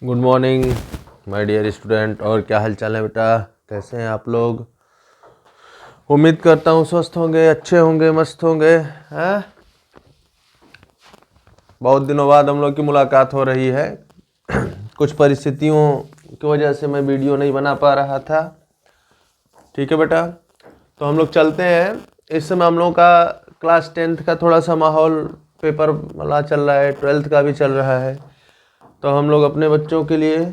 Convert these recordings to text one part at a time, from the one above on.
Good morning my dear student. और क्या हाल चाल है बेटा, कैसे हैं आप लोग? उम्मीद करता हूँ स्वस्थ होंगे, अच्छे होंगे, मस्त होंगे। हैं? बहुत दिनों बाद हम लोग की मुलाकात हो रही है। कुछ परिस्थितियों की वजह से मैं वीडियो नहीं बना पा रहा था। ठीक है बेटा, तो हम लोग चलते हैं। इस समय हम लोगों का क्लास 10th का थोड़ा सा माहौल पेपर वाला चल रहा है, 12th का भी चल रहा है। तो हम लोग अपने बच्चों के लिए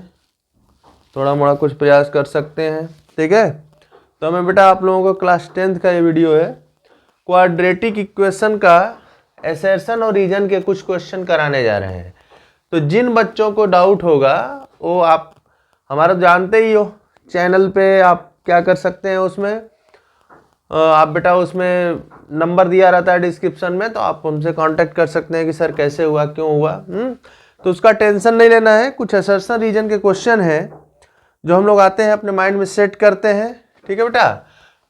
थोड़ा मोड़ा कुछ प्रयास कर सकते हैं। ठीक है, तो मैं बेटा आप लोगों को क्लास 10th का ये वीडियो है, क्वाड्रेटिक इक्वेशन का एसर्शन और रीजन के कुछ क्वेश्चन कराने जा रहे हैं। तो जिन बच्चों को डाउट होगा वो आप हमारा जानते ही हो, चैनल पे आप क्या कर सकते हैं, उसमें आप बेटा उसमें नंबर दिया रहता है डिस्क्रिप्शन में, तो आप हमसे कांटेक्ट कर सकते हैं कि सर कैसे हुआ, क्यों हुआ। तो उसका टेंशन नहीं लेना है। कुछ एसर्शन रीजन के क्वेश्चन है जो हम लोग आते हैं अपने माइंड में सेट करते हैं। ठीक है बेटा,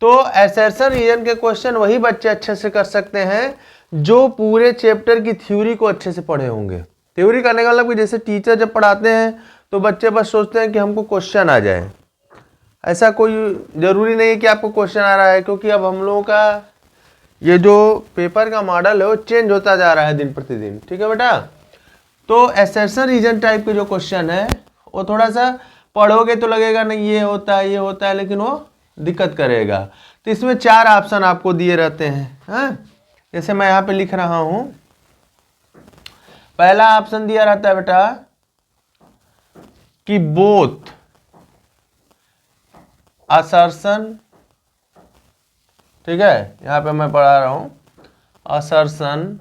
तो एसर्शन रीजन के क्वेश्चन वही बच्चे अच्छे से कर सकते हैं जो पूरे चैप्टर की थ्योरी को अच्छे से पढ़े होंगे। थ्योरी करने का मतलब कि जैसे टीचर जब पढ़ाते हैं तो बच्चे बस सोचते हैं कि हमको क्वेश्चन आ जाए। ऐसा कोई जरूरी नहीं है कि आपको क्वेश्चन आ रहा है, क्योंकि अब हम लोगों का ये जो पेपर का मॉडल है वो चेंज होता जा रहा है दिन प्रतिदिन। ठीक है बेटा, तो एसर्शन रीजन टाइप के जो क्वेश्चन है वो थोड़ा सा पढ़ोगे तो लगेगा नहीं ये होता है ये होता है, लेकिन वो दिक्कत करेगा। तो इसमें 4 ऑप्शन आपको दिए रहते हैं। हाँ, जैसे मैं यहाँ पे लिख रहा हूं, पहला ऑप्शन दिया रहता है बेटा कि बोथ असर्शन, ठीक है, यहाँ पे मैं पढ़ा रहा हूं, assertion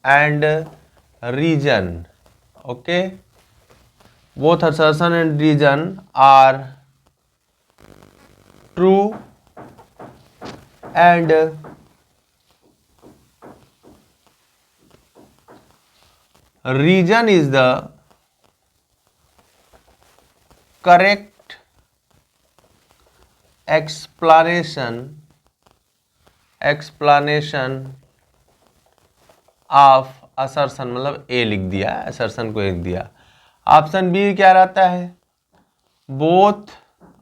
and reason, okay, both assertion and reason are true and reason is the correct explanation of assertion, मतलब ए लिख दिया, assertion को लिख दिया। ऑप्शन बी क्या रहता है, बोथ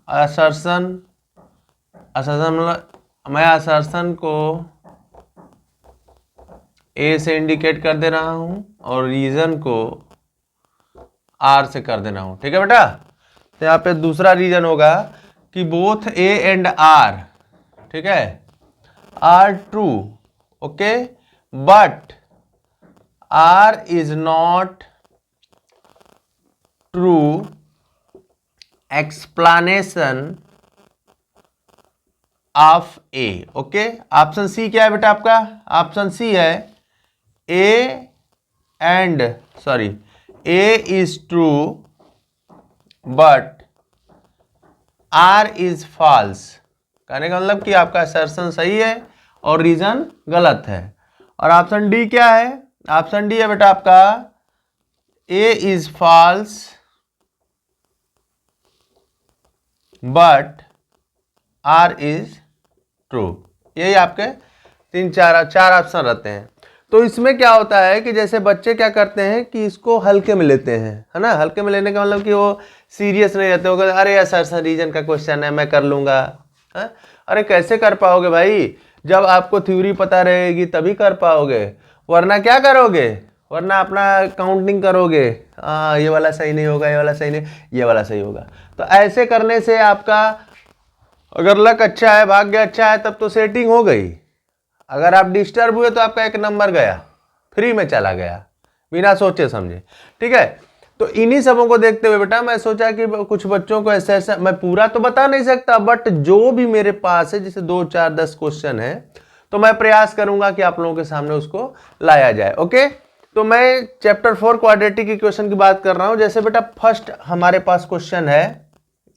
असर्शन, असर्शन मतलब मैं असर्शन को ए से इंडिकेट कर दे रहा हूं और रीजन को आर से कर दे रहा हूं। ठीक है बेटा, तो यहाँ पे दूसरा रीजन होगा कि बोथ ए एंड आर, ठीक है, R true, okay, but R is not true explanation of A. Okay, option C क्या है बेटा आपका? ऑप्शन सी है A is true but R is false. कहने का मतलब कि आपका असर्शन सही है और रीजन गलत है। और ऑप्शन डी क्या है? ऑप्शन डी है बेटा आपका A is false but R is true. यही आपके 4 ऑप्शन रहते हैं। तो इसमें क्या होता है कि जैसे बच्चे क्या करते हैं कि इसको हल्के में लेते हैं, है ना। हल्के में लेने का मतलब कि वो सीरियस नहीं रहते, वो कहते अरे असर्शन रीजन का क्वेश्चन है मैं कर लूंगा। है? अरे कैसे कर पाओगे भाई, जब आपको थ्योरी पता रहेगी तभी कर पाओगे, वरना क्या करोगे, वरना अपना काउंटिंग करोगे, हाँ ये वाला सही नहीं होगा, ये वाला सही नहीं, ये वाला सही होगा। तो ऐसे करने से आपका अगर लक अच्छा है, भाग्य अच्छा है, तब तो सेटिंग हो गई। अगर आप डिस्टर्ब हुए तो आपका 1 नंबर गया, फ्री में चला गया, बिना सोचे समझे। ठीक है, तो इन्हीं सबों को देखते हुए बेटा मैं सोचा कि कुछ बच्चों को ऐसा ऐसा, मैं पूरा तो बता नहीं सकता, बट जो भी मेरे पास है, जैसे 2 4 10 क्वेश्चन है, तो मैं प्रयास करूंगा कि आप लोगों के सामने उसको लाया जाए। ओके, तो मैं चैप्टर 4 क्वाड्रेटिक इक्वेशन की बात कर रहा हूं। जैसे बेटा फर्स्ट हमारे पास क्वेश्चन है,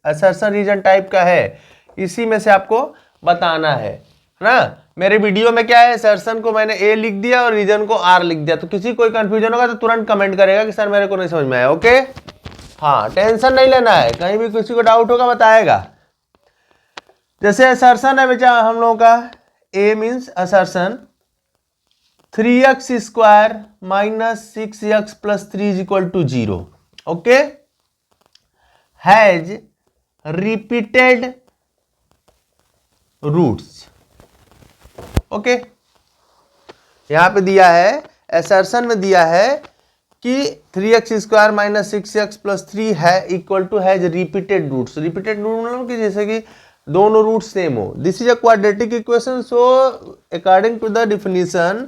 असर्शन रीजन टाइप का है, इसी में से आपको बताना है ना। मेरे वीडियो में क्या है, असर्शन को मैंने ए लिख दिया और रीजन को आर लिख दिया। तो किसी कोई कंफ्यूजन होगा तो तुरंत कमेंट करेगा कि सर मेरे को नहीं समझ में आया। ओके, हाँ टेंशन नहीं लेना है, कहीं भी किसी को डाउट होगा बताएगा। जैसे असर्शन है बेटा हम लोगों का, A means assertion 3x² - 6x + 3 = 0। Okay, has repeated roots. Okay, यहां पे दिया है, असर्शन में दिया है कि 3x square minus 6x plus 3 है equal to has repeated roots. Repeated root मतलब कि जैसे कि दोनों रूट सेम हो। This is a quadratic equation, so according to the definition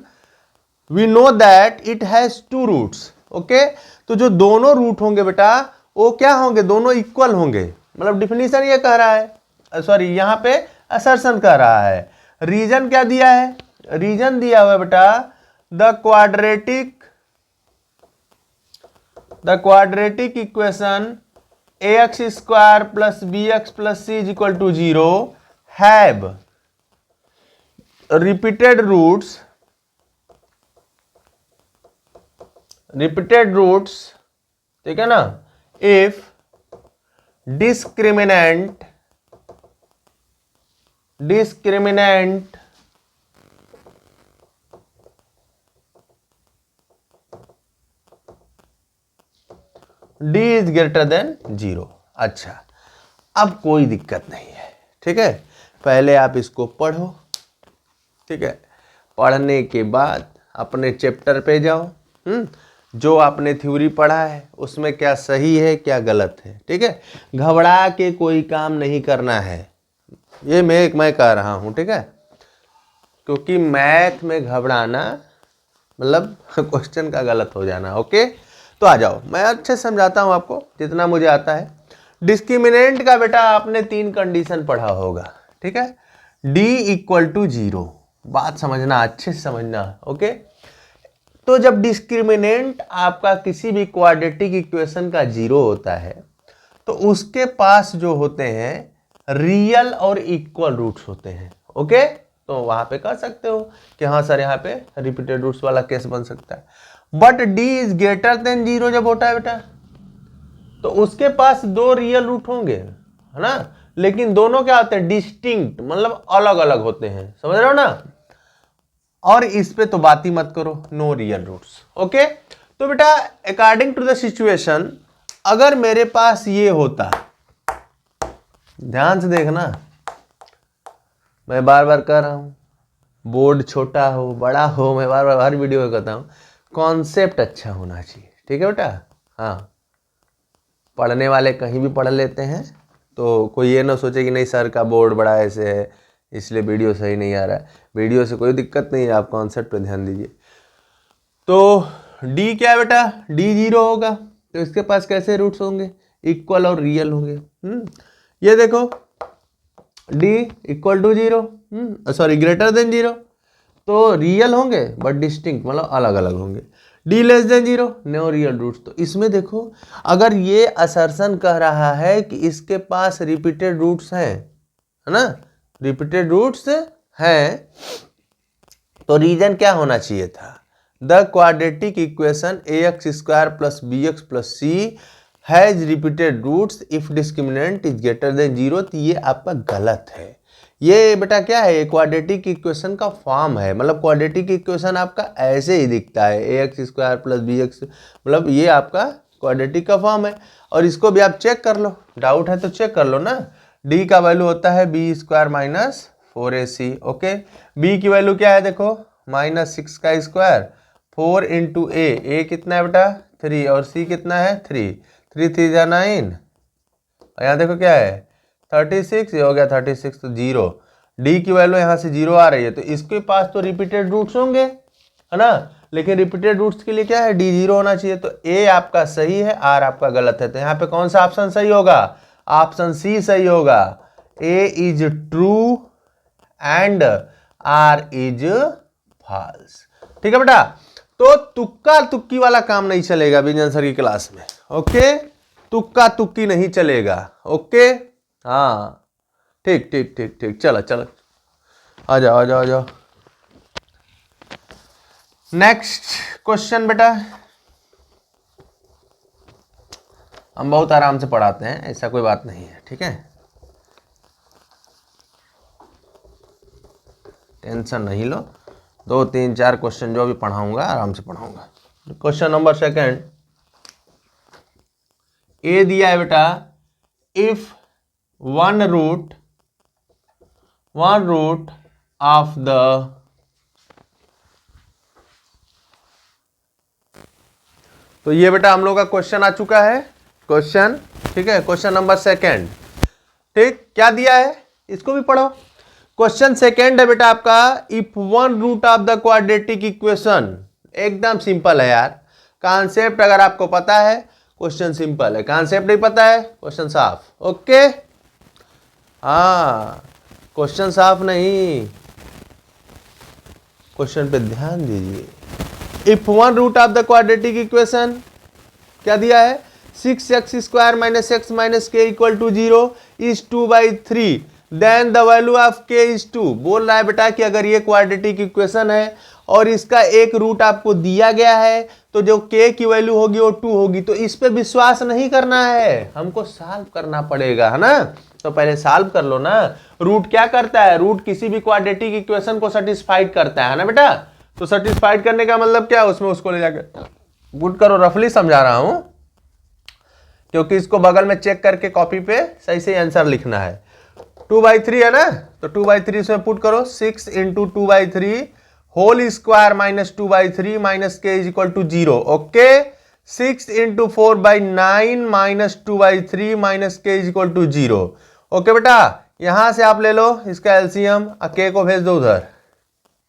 we know that it has two roots. Okay, तो जो दोनों रूट होंगे बेटा वो क्या होंगे, दोनों इक्वल होंगे। मतलब डिफिनीशन ये कह रहा है, सॉरी यहां पे असर्शन कह रहा है। रीजन क्या दिया है, रीजन दिया हुआ है बेटा the quadratic equation ax square plus bx plus c is equal to 0 have repeated roots ठीक है ना, if discriminant d is greater than 0। अच्छा, अब कोई दिक्कत नहीं है, ठीक है। पहले आप इसको पढ़ो, ठीक है। पढ़ने के बाद अपने चैप्टर पे जाओ, जो आपने थ्योरी पढ़ा है उसमें क्या सही है क्या गलत है, ठीक है। घबरा के कोई काम नहीं करना है, ये मैं कह रहा हूं, ठीक है। क्योंकि मैथ में घबराना मतलब क्वेश्चन का गलत हो जाना। ओके, तो आ जाओ, मैं अच्छे समझाता हूं आपको जितना मुझे आता है। डिस्क्रिमिनेंट का बेटा आपने 3 कंडीशन पढ़ा होगा, ठीक है। d इक्वल टू 0, बात समझना, अच्छे से समझना। ओके, तो जब डिस्क्रिमिनेंट आपका किसी भी क्वाड्रेटिक इक्वेशन का 0 होता है तो उसके पास जो होते हैं रियल और इक्वल रूट्स होते हैं। ओके, तो वहां पे कह सकते हो कि हाँ सर यहाँ पे रिपीटेड रूट्स वाला केस बन सकता है। But d is greater than 0 जब होता है बेटा, तो उसके पास 2 रियल रूट होंगे, है ना, लेकिन दोनों क्या होते हैं, डिस्टिंक्ट, मतलब अलग अलग होते हैं, समझ रहे हो ना। और इस पे तो बात ही मत करो, नो रियल रूट्स। ओके, तो बेटा अकॉर्डिंग टू द सिचुएशन अगर मेरे पास ये होता, ध्यान से देखना, मैं बार बार कह रहा हूं, बोर्ड छोटा हो बड़ा हो, मैं बार बार हर वीडियो में कहता हूं, कॉन्सेप्ट अच्छा होना चाहिए, ठीक है बेटा। हाँ, पढ़ने वाले कहीं भी पढ़ लेते हैं, तो कोई ये ना सोचे कि नहीं सर का बोर्ड बड़ा ऐसे है इसलिए वीडियो सही नहीं आ रहा है। वीडियो से कोई दिक्कत नहीं है, आप कॉन्सेप्ट पे ध्यान दीजिए। तो d क्या है बेटा, d 0 होगा, तो इसके पास कैसे रूट्स होंगे, इक्वल और रियल होंगे। ये देखो d equal to 0, sorry greater than 0, तो रियल होंगे बट डिस्टिंक्ट, मतलब अलग अलग होंगे। d less than 0, no real roots. तो इसमें देखो, अगर ये असर्शन कह रहा है कि इसके पास रिपीटेड रूट्स हैं, है ना, रिपीटेड रूट्स हैं, तो रीजन क्या होना चाहिए था, the quadratic equation ax square plus bx plus c has repeated roots if discriminant is greater than 0। तो ये आपका गलत है। ये बेटा क्या है, क्वाड्रेटिक इक्वेशन का फॉर्म है, मतलब क्वाड्रेटिक इक्वेशन आपका ऐसे ही दिखता है, ax स्क्वायर प्लस bx, मतलब ये आपका क्वाड्रेटिक का फॉर्म है। और इसको भी आप चेक कर लो, डाउट है तो चेक कर लो ना। d का वैल्यू होता है b square minus 4ac। Okay, b की वैल्यू क्या है, देखो -6 का स्क्वायर 4 इंटू a कितना है बेटा 3, और c कितना है 3, 3 3 जा 9, और यहाँ देखो क्या है 36, ये हो गया 36, तो 0। d की वैल्यू यहाँ से 0 आ रही है, तो इसके पास तो रिपीटेड रूट्स होंगे, है ना, लेकिन रिपीटेड रूट्स के लिए क्या है, d 0 होना चाहिए। तो a आपका सही है, r आपका गलत है। तो यहाँ पे कौन सा ऑप्शन सही होगा, ऑप्शन सी सही होगा, a is true and r is false. ठीक है बेटा, तो तुक्का तुक्की वाला काम नहीं चलेगा विजन सर की क्लास में। ओके, तुक्का तुक्की नहीं चलेगा। ओके, हाँ ठीक ठीक ठीक ठीक, चलो चलो आ जाओ आ जाओ आ जाओ। नेक्स्ट क्वेश्चन बेटा, हम बहुत आराम से पढ़ाते हैं, ऐसा कोई बात नहीं है, ठीक है, टेंशन नहीं लो। 2 3 4 क्वेश्चन जो भी पढ़ाऊंगा आराम से पढ़ाऊंगा। क्वेश्चन नंबर 2, ए दिया है बेटा if one root of the तो ये बेटा हम लोग का क्वेश्चन आ चुका है, क्वेश्चन, ठीक है, क्वेश्चन नंबर सेकेंड। ठीक, क्या दिया है इसको भी पढ़ो। क्वेश्चन सेकेंड है बेटा आपका, if one root of the quadratic equation, एकदम सिंपल है यार, कॉन्सेप्ट अगर आपको पता है क्वेश्चन सिंपल है, कॉन्सेप्ट नहीं पता है क्वेश्चन साफ। ओके, हाँ क्वेश्चन साफ नहीं, क्वेश्चन पे ध्यान दीजिए। If one root of the quadratic equation क्या दिया है, 6x² - x - k = 0 is 2/3, then the value of k is 2। बोल रहा है बेटा कि अगर ये क्वाड्रेटिक इक्वेशन है और इसका एक रूट आपको दिया गया है तो जो k की वैल्यू होगी वो 2 होगी। तो इस पे विश्वास नहीं करना है, हमको सॉल्व करना पड़ेगा, है ना। तो पहले सॉल्व कर लो ना। रूट क्या करता है, रूट किसी भी क्वाड्रेटिक इक्वेशन को सेटिस्फाइड करता है ना बेटा। तो सेटिस्फाइड करने का मतलब क्या है, उसमें उसको ले जाकर पुट करो, रफली समझा रहा हूं क्योंकि इसको बगल में चेक करके कॉपी पे सही से आंसर लिखना है। 2/3 है ना, तो 2/3 इसमें पुट करो, 6 × 2/3 whole square -2/3 k = 0। Okay, 6 × 4/9 -2/3 k = 0। Okay बेटा, यहां से आप ले लो इसका एलसीएम, k को भेज दो उधर,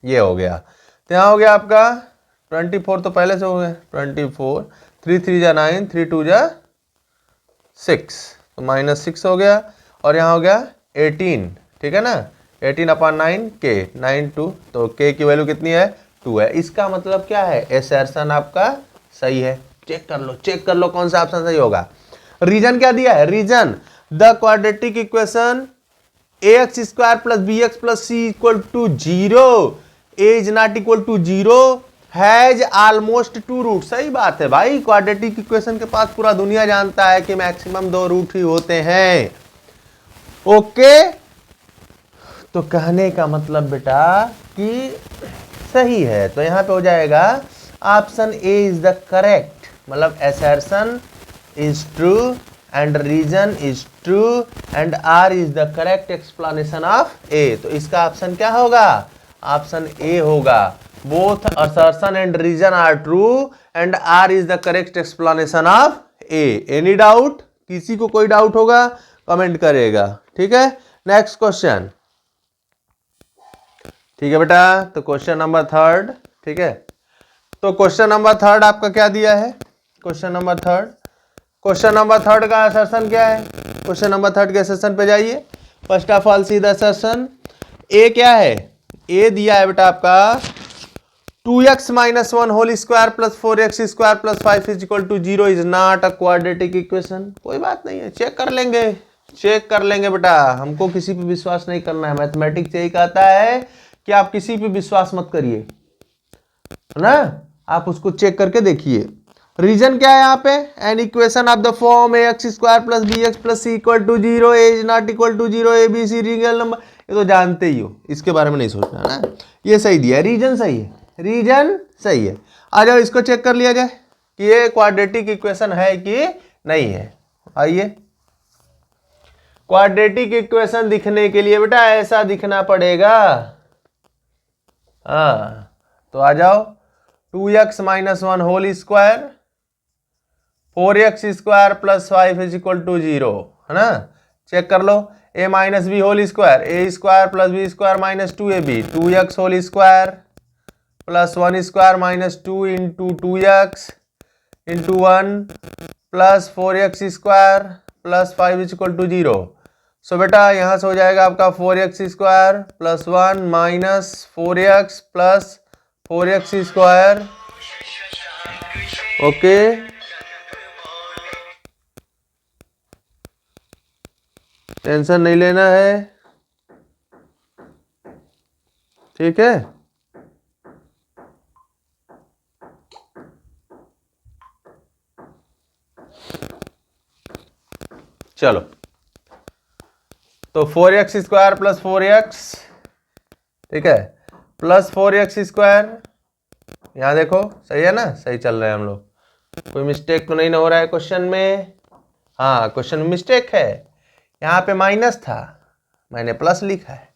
ये हो गया। तो यहाँ हो गया आपका 24, तो पहले से हो गया 24, 3 3 जा 9, 3 2 जा 6, तो -6 हो गया। और यहाँ हो गया 18, ठीक है ना, 18/9 k, 9 2, तो k की वैल्यू कितनी है, 2 है। इसका मतलब क्या है, असर्शन आपका सही है। चेक कर लो, चेक कर लो कौन सा ऑप्शन सही होगा। रीजन क्या दिया है, reason the quadratic equation ax² + bx + c = 0 is not equal to 0 has almost 2 root. सही बात है भाई, क्वाड्रेटिक इक्वेशन के पास पूरा दुनिया जानता है कि मैक्सिमम 2 रूट ही होते हैं। ओके, तो कहने का मतलब बेटा कि सही है, तो यहां पे हो जाएगा option A is the correct, मतलब assertion is true and reason is true and R is the correct explanation of A. तो इसका ऑप्शन क्या होगा, ऑप्शन ए होगा। Both assertion and reason are true and R is the correct explanation of A. Any doubt, किसी को कोई doubt होगा comment करेगा, ठीक है। नेक्स्ट क्वेश्चन, ठीक है बेटा, तो क्वेश्चन नंबर थर्ड, ठीक है। तो क्वेश्चन नंबर थर्ड आपका क्या दिया है, क्वेश्चन नंबर थर्ड का असर्शन क्या है। क्वेश्चन नंबर थर्ड के असर्शन पे जाइए। First of all see the assertion, A क्या है, ए दिया है बेटा आपका 2x - 1 whole square + 4x² + 5 = 0 is not a quadratic equation. कोई बात नहीं है, चेक कर लेंगे बेटा, हमको किसी पे विश्वास नहीं करना है। मैथमेटिक्स यही कहता है कि आप किसी पे विश्वास मत करिए, है ना, आप उसको चेक करके देखिए। रीजन क्या है यहाँ पे, an equation of the form ax² + bx + c = 0 is not equal to 0 abc real number, ये तो जानते ही हो, इसके बारे में नहीं सोचना ना। ये सही दिया है, रीजन सही है, रीजन सही है। आ जाओ इसको चेक कर लिया जाए कि ये क्वाड्रेटिक इक्वेशन है कि नहीं है। आइए, क्वाड्रेटिक इक्वेशन दिखने के लिए बेटा ऐसा दिखना पड़ेगा, हाँ, तो आ जाओ 2x - 1 होल स्क्वायर 4x² + 5 = 0, है ना। चेक कर लो, a - b whole square a² + b² - 2ab 2x whole square + 1² - 2 × 2x × 1 + 4x² + 5 = 0। सो बेटा यहां से हो जाएगा आपका 4x² + 1 - 4x + 4x²। Okay, tension नहीं लेना है, ठीक है। चलो, तो 4x² + 4x, ठीक है, + 4x², यहां देखो सही है ना, सही चल रहे हैं हम लोग, कोई मिस्टेक तो नहीं ना हो रहा है क्वेश्चन में। हाँ, क्वेश्चन में मिस्टेक है, यहाँ पे माइनस था, मैंने प्लस लिखा है।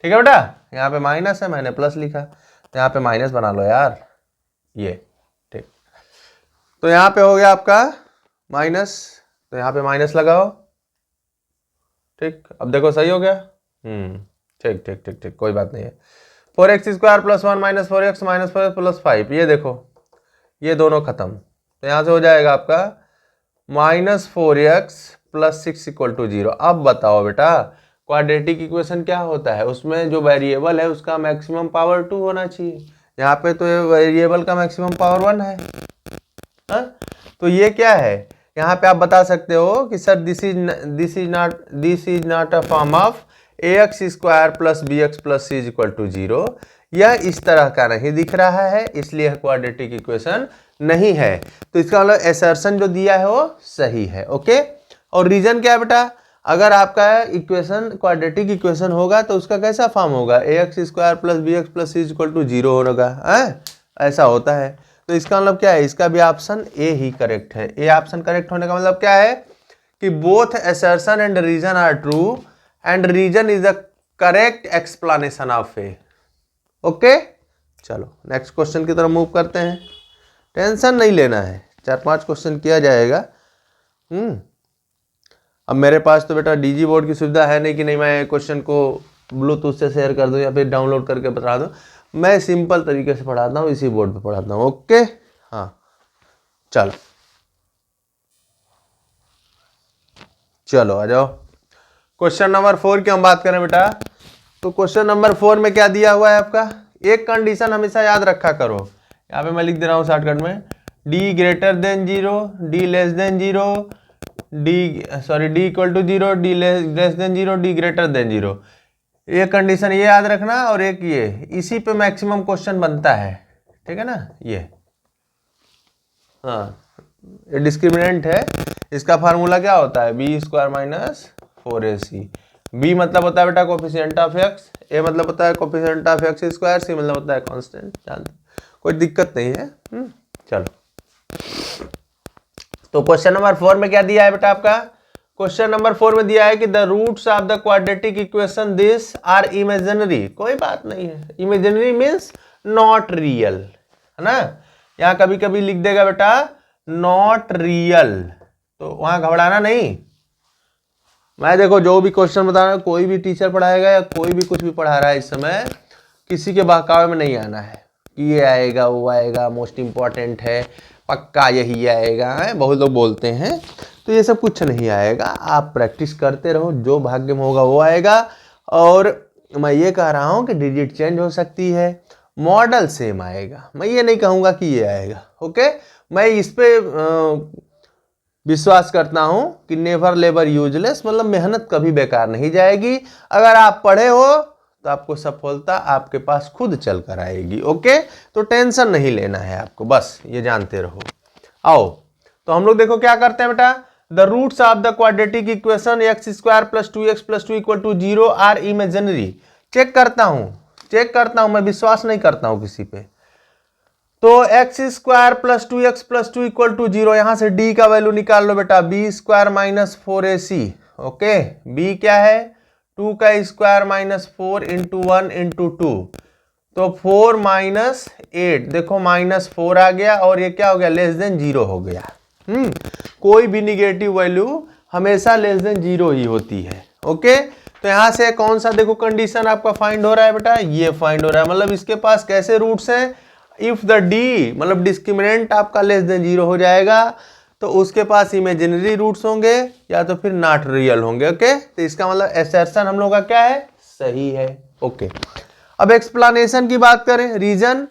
ठीक है बेटा, यहाँ पे माइनस है, मैंने प्लस लिखा, तो यहाँ पे माइनस बना लो यार, ये ठीक। तो यहाँ पे हो गया आपका माइनस, तो यहाँ पे माइनस लगाओ। ठीक, अब देखो सही हो गया। ठीक ठीक ठीक ठीक, कोई बात नहीं है। 4x² + 1 - 4x - 4 + 5, ये देखो ये दोनों खत्म, तो यहाँ से हो जाएगा आपका -4x + 6 = 0। अब बताओ बेटा क्वाड्रेटिक इक्वेशन क्या होता है, उसमें जो वेरिएबल है उसका मैक्सिमम पावर 2 होना चाहिए। यहाँ पे तो वेरिएबल का मैक्सिमम पावर 1 है। हा? तो ये क्या है, यहाँ पे आप बता सकते हो कि sir this is not a form of ax² + bx + c = 0। यह इस तरह का नहीं दिख रहा है, इसलिए क्वाड्रेटिक इक्वेशन नहीं है। तो इसका मतलब असर्शन जो दिया है वो सही है। ओके, और रीजन क्या है बेटा, अगर आपका इक्वेशन क्वाड्रेटिक इक्वेशन होगा तो उसका कैसा फॉर्म होगा, ax² + bx + c = 0 होगा, ऐसा होता है। तो इसका मतलब क्या है, इसका भी ऑप्शन ए ही करेक्ट है। ए ऑप्शन करेक्ट होने का मतलब क्या है कि both assertion and reason are true and reason is the correct explanation of A. Okay, चलो नेक्स्ट क्वेश्चन की तरफ मूव करते हैं। टेंशन नहीं लेना है, 4-5 क्वेश्चन किया जाएगा। अब मेरे पास तो बेटा डीजी बोर्ड की सुविधा है नहीं कि नहीं मैं क्वेश्चन को ब्लूटूथ से शेयर कर दूं या फिर डाउनलोड करके बता दूं। मैं सिंपल तरीके से पढ़ाता हूं, इसी बोर्ड पे पढ़ाता हूं। ओके, हाँ चलो चलो आ जाओ। क्वेश्चन नंबर 4 की हम बात करें बेटा, तो क्वेश्चन नंबर 4 में क्या दिया हुआ है आपका, एक कंडीशन हमेशा याद रखा करो। यहाँ पे मैं लिख दे रहा हूँ शॉर्टकट में, d > 0, d < 0, d = 0, d < 0, d > 0। ये कंडीशन ये याद रखना, और एक ये, इसी पे मैक्सिमम क्वेश्चन बनता है। ठीक है ना, ये हाँ ये डिस्क्रिमिनेंट है। इसका फार्मूला क्या होता है, b² - 4ac। b मतलब होता है बेटा कोफिशिएंट ऑफ x, a मतलब होता है कोफिशिएंट ऑफ x², c मतलब होता है कांस्टेंट। जानते, कोई दिक्कत नहीं है। चलो, तो क्वेश्चन नंबर 4 में क्या दिया है बेटा आपका, क्वेश्चन नंबर 4 में दिया है कि the roots of the quadratic equation this are imaginary. कोई बात नहीं है, इमेजिनरी मीन्स नॉट रियल, है ना। यहाँ कभी कभी लिख देगा बेटा नॉट रियल, तो वहां घबराना नहीं। मैं देखो जो भी क्वेश्चन बता रहा हूं, कोई भी टीचर पढ़ाएगा या कोई भी कुछ भी पढ़ा रहा है इस समय, किसी के बहकावे में नहीं आना है कि ये आएगा वो आएगा, मोस्ट इंपॉर्टेंट है, पक्का यही आएगा है, बहुत लोग बोलते हैं। तो ये सब कुछ नहीं आएगा, आप प्रैक्टिस करते रहो, जो भाग्य में होगा वो आएगा। और मैं ये कह रहा हूँ कि डिजिट चेंज हो सकती है, मॉडल सेम आएगा, मैं ये नहीं कहूँगा कि ये आएगा। ओके, मैं इस पे विश्वास करता हूं कि नेवर लेबर यूजलेस, मतलब मेहनत कभी बेकार नहीं जाएगी। अगर आप पढ़े हो तो आपको सफलता आपके पास खुद चल कर आएगी। ओके, तो टेंशन नहीं लेना है आपको, बस ये जानते रहो। आओ, तो हम लोग देखो क्या करते हैं बेटा, the roots of the quadratic equation x² + 2x + 2 = 0 are imaginary. Check करता हूं, मैं विश्वास नहीं करता हूं किसी पे। तो x² + 2x + 2 = 0, यहां से d का वैल्यू निकाल लो बेटा, b² - 4ac। ओके, b क्या है, 2 का स्क्वायर -4 × 1 × 2, तो 4 - 8, देखो -4 आ गया, और ये क्या हो गया, <0 हो गया। कोई भी निगेटिव वैल्यू हमेशा <0 ही होती है। ओके, तो यहां से कौन सा देखो कंडीशन आपका फाइंड हो रहा है बेटा, ये फाइंड हो रहा है, मतलब इसके पास कैसे रूट्स हैं, इफ द डी मतलब डिस्क्रिमिनेंट आपका <0 हो जाएगा तो उसके पास इमेजिनरी रूट्स होंगे या तो फिर नॉट रियल होंगे। ओके, तो इसका मतलब असर्शन हम लोग का क्या है, सही है। ओके, अब एक्सप्लेनेशन की बात करें, रीजन,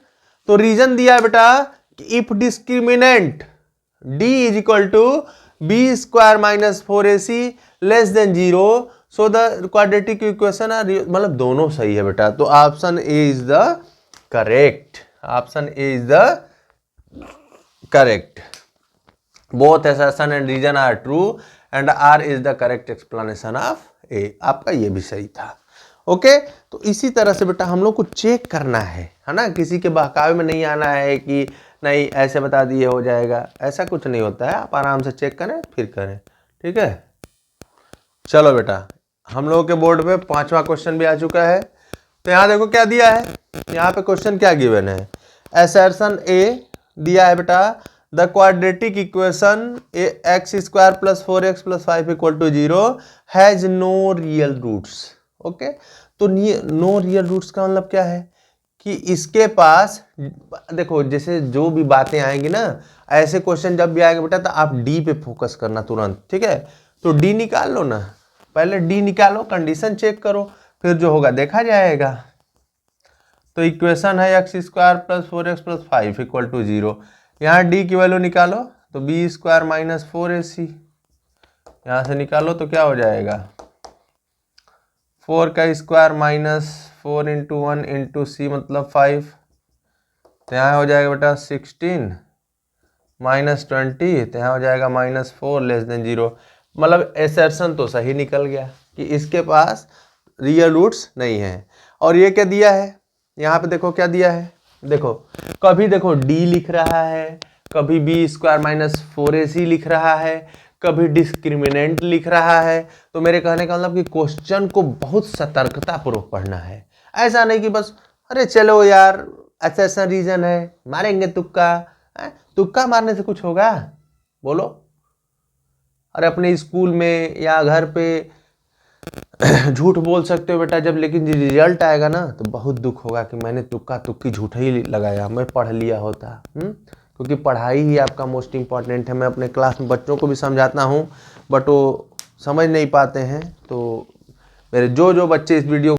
तो रीजन दिया है बेटा कि if discriminant d = b² - 4ac <0, so the quadratic equation R, मतलब दोनों सही है बेटा। तो option A is the correct, option A is the correct. Both assertion and reason are true and R is the correct explanation of A. आपका ये भी सही था। ओके, तो इसी तरह से बेटा हम लोग को चेक करना है ना, किसी के बहकावे में नहीं आना है कि नहीं ऐसे बता दिए हो जाएगा, ऐसा कुछ नहीं होता है। आप आराम से चेक करें फिर करें, ठीक है। चलो बेटा, हम लोगों के बोर्ड पे 5वां क्वेश्चन भी आ चुका है। तो यहाँ देखो क्या दिया है, यहाँ पे क्वेश्चन क्या गिवन है, असर्शन ए दिया है बेटा, the quadratic equation x square plus 4x plus 5 equal to 0 has no real roots. Okay, तो नो रियल रूट्स का मतलब क्या है कि इसके पास, देखो जैसे जो भी बातें आएंगी ना, ऐसे क्वेश्चन जब भी आएंगे बेटा तो आप डी पे फोकस करना तुरंत, ठीक है। तो डी निकाल लो ना, पहले डी निकालो, कंडीशन चेक करो, फिर जो होगा देखा जाएगा। तो इक्वेशन है x square plus 4x plus 5 equal to 0, यहाँ डी की वैल्यू निकालो तो बी स्क्वायर माइनस 4ac, यहाँ से निकालो तो क्या हो जाएगा, 4 का स्क्वायर माइनस 4 इंटू 1 इंटू सी मतलब 5, तो यहाँ हो जाएगा बेटा 16 माइनस 20, तो यहाँ हो जाएगा माइनस 4 लेस देन 0। मतलब एसर्शन तो सही निकल गया कि इसके पास रियल रूट्स नहीं है। और ये क्या दिया है, यहाँ पे देखो क्या दिया है, देखो कभी देखो डी लिख रहा है, कभी बी स्क्वायर माइनस 4ac लिख रहा है, कभी डिस्क्रिमिनेंट लिख रहा है। तो मेरे कहने का मतलब कि क्वेश्चन को बहुत सतर्कता पूर्वक पढ़ना है, ऐसा नहीं कि बस अरे चलो यार ऐसा रीजन है मारेंगे तुक्का। तुक्का मारने से कुछ होगा, बोलो? अरे अपने स्कूल में या घर पे झूठ बोल सकते हो बेटा जब, लेकिन रिजल्ट आएगा ना तो बहुत दुख होगा कि मैंने तुक्का तुक्की झूठ ही लगाया, मैं पढ़ लिया होता। क्योंकि पढ़ाई ही आपका मोस्ट इम्पॉर्टेंट है। मैं अपने क्लास में बच्चों को भी समझाता हूँ, बट वो समझ नहीं पाते हैं। तो मेरे जो बच्चे इस वीडियो